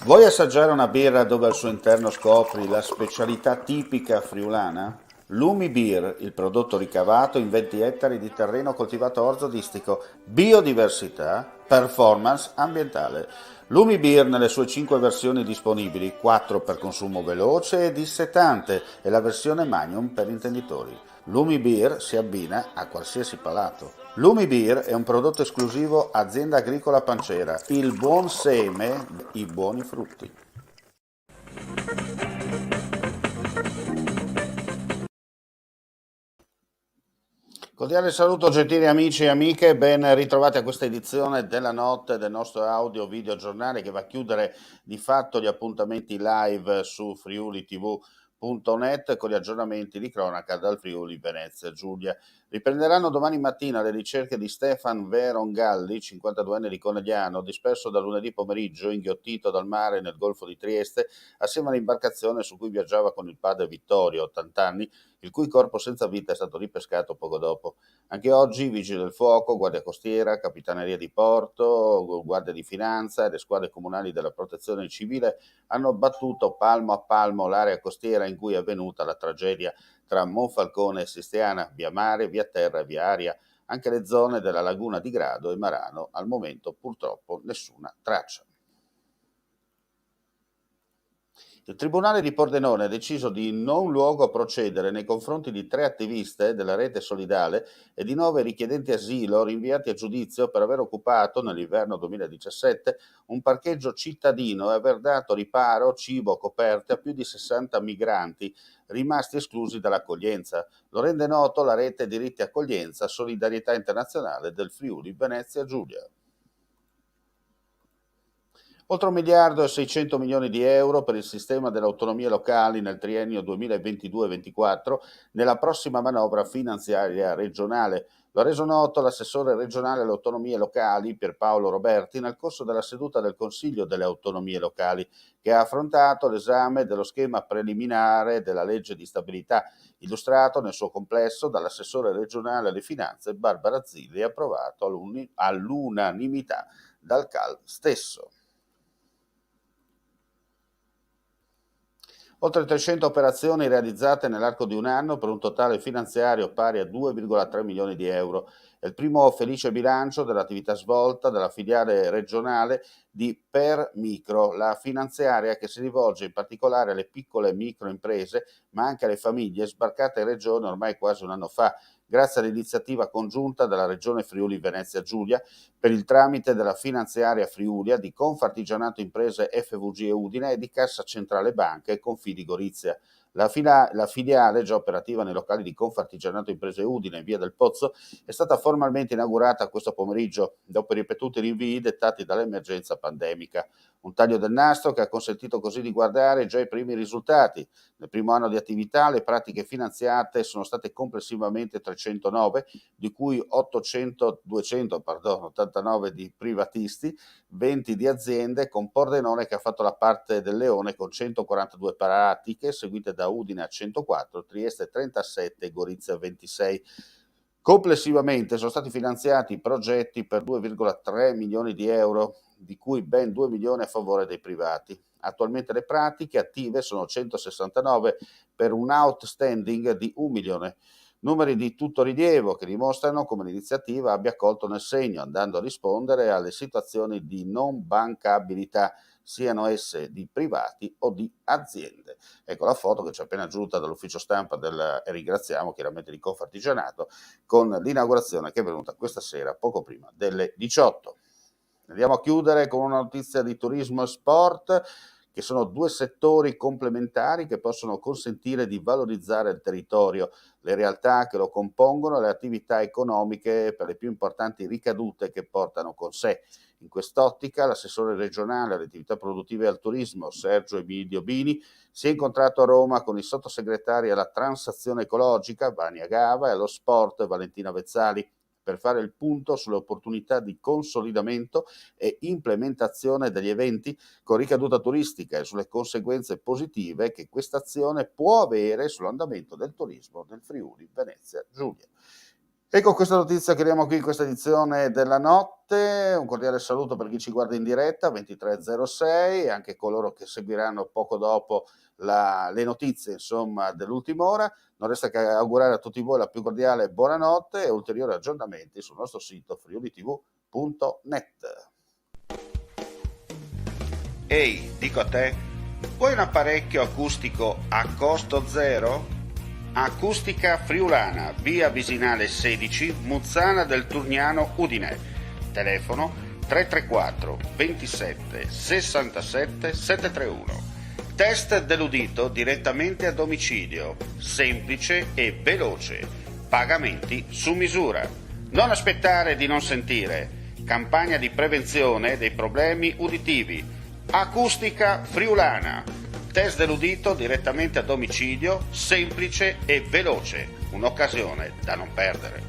Vuoi assaggiare una birra dove al suo interno scopri la specialità tipica friulana? Lumi Beer, il prodotto ricavato in 20 ettari di terreno coltivato orzodistico, biodiversità, performance ambientale. Lumi Beer nelle sue 5 versioni disponibili, 4 per consumo veloce e dissetante e la versione Magnum per intenditori. Lumi Beer si abbina a qualsiasi palato. Lumi Beer è un prodotto esclusivo Azienda Agricola Pancera, il buon seme, i buoni frutti. Cordiale saluto gentili amici e amiche, ben ritrovati a questa edizione della notte del nostro audio video giornale che va a chiudere di fatto gli appuntamenti live su friulitv.net con gli aggiornamenti di cronaca dal Friuli Venezia Giulia. Riprenderanno domani mattina le ricerche di Stefan Verongalli, 52enne di Conegliano, disperso da lunedì pomeriggio, inghiottito dal mare nel Golfo di Trieste, assieme all'imbarcazione su cui viaggiava con il padre Vittorio, 80 anni, il cui corpo senza vita è stato ripescato poco dopo. Anche oggi Vigili del Fuoco, Guardia Costiera, Capitaneria di Porto, Guardia di Finanza e le squadre comunali della Protezione Civile hanno battuto palmo a palmo l'area costiera in cui è avvenuta la tragedia tra Monfalcone e Sistiana, via mare, via terra e via aria. Anche le zone della laguna di Grado e Marano al momento purtroppo nessuna traccia. Il Tribunale di Pordenone ha deciso di non luogo procedere nei confronti di 3 attiviste della Rete Solidale e di 9 richiedenti asilo rinviati a giudizio per aver occupato nell'inverno 2017 un parcheggio cittadino e aver dato riparo, cibo, coperte a più di 60 migranti rimasti esclusi dall'accoglienza. Lo rende noto la Rete Diritti Accoglienza Solidarietà Internazionale del Friuli Venezia Giulia. Oltre 1 miliardo e 600 milioni di euro per il sistema delle autonomie locali nel triennio 2022-24 nella prossima manovra finanziaria regionale. Lo ha reso noto l'assessore regionale alle autonomie locali Pierpaolo Roberti nel corso della seduta del Consiglio delle autonomie locali che ha affrontato l'esame dello schema preliminare della legge di stabilità illustrato nel suo complesso dall'assessore regionale alle finanze Barbara Zilli e approvato all'unanimità dal CAL stesso. Oltre 300 operazioni realizzate nell'arco di un anno per un totale finanziario pari a 2,3 milioni di euro. È il primo felice bilancio dell'attività svolta dalla filiale regionale di Per Micro, la finanziaria che si rivolge in particolare alle piccole e micro imprese, ma anche alle famiglie sbarcate in regione ormai quasi un anno fa, grazie all'iniziativa congiunta della Regione Friuli Venezia Giulia per il tramite della finanziaria Friulia, di Confartigianato Imprese FVG e Udine e di Cassa Centrale Banca e Confidi Gorizia. La filiale, già operativa nei locali di Confartigianato Imprese Udine in via del Pozzo, è stata formalmente inaugurata questo pomeriggio, dopo i ripetuti rinvii dettati dall'emergenza pandemica. Un taglio del nastro che ha consentito così di guardare già i primi risultati. Nel primo anno di attività le pratiche finanziate sono state complessivamente 309, di cui 89 di privatisti, 20 di aziende, con Pordenone che ha fatto la parte del leone con 142 pratiche, seguite da Udine a 104, Trieste 37 e Gorizia 26. Complessivamente sono stati finanziati progetti per 2,3 milioni di euro, di cui ben 2 milioni a favore dei privati. Attualmente le pratiche attive sono 169 per un outstanding di 1 milione. Numeri di tutto rilievo che dimostrano come l'iniziativa abbia colto nel segno, andando a rispondere alle situazioni di non bancabilità, siano esse di privati o di aziende. Ecco la foto che ci è appena giunta dall'ufficio stampa e ringraziamo chiaramente di Confartigianato con l'inaugurazione che è venuta questa sera poco prima delle 18. Andiamo a chiudere con una notizia di turismo e sport, che sono 2 settori complementari che possono consentire di valorizzare il territorio, le realtà che lo compongono e le attività economiche per le più importanti ricadute che portano con sé. In quest'ottica l'assessore regionale alle attività produttive e al turismo Sergio Emilio Bini si è incontrato a Roma con i sottosegretari alla transazione ecologica Vania Gava e allo sport Valentina Vezzali per fare il punto sulle opportunità di consolidamento e implementazione degli eventi con ricaduta turistica e sulle conseguenze positive che questa azione può avere sull'andamento del turismo del Friuli Venezia Giulia. E con questa notizia chiudiamo qui questa edizione della notte. Un cordiale saluto per chi ci guarda in diretta 23:06 e anche coloro che seguiranno poco dopo le notizie, insomma, dell'ultima ora. Non resta che augurare a tutti voi la più cordiale buonanotte e ulteriori aggiornamenti sul nostro sito friulitv.net. Ehi, dico a te, vuoi un apparecchio acustico a costo zero? Acustica Friulana, via Visinale 16, Muzzana del Turniano, Udine. Telefono 334 27 67 731. Test dell'udito direttamente a domicilio, semplice e veloce. Pagamenti su misura. Non aspettare di non sentire. Campagna di prevenzione dei problemi uditivi. Acustica Friulana. Test dell'udito direttamente a domicilio, semplice e veloce. Un'occasione da non perdere.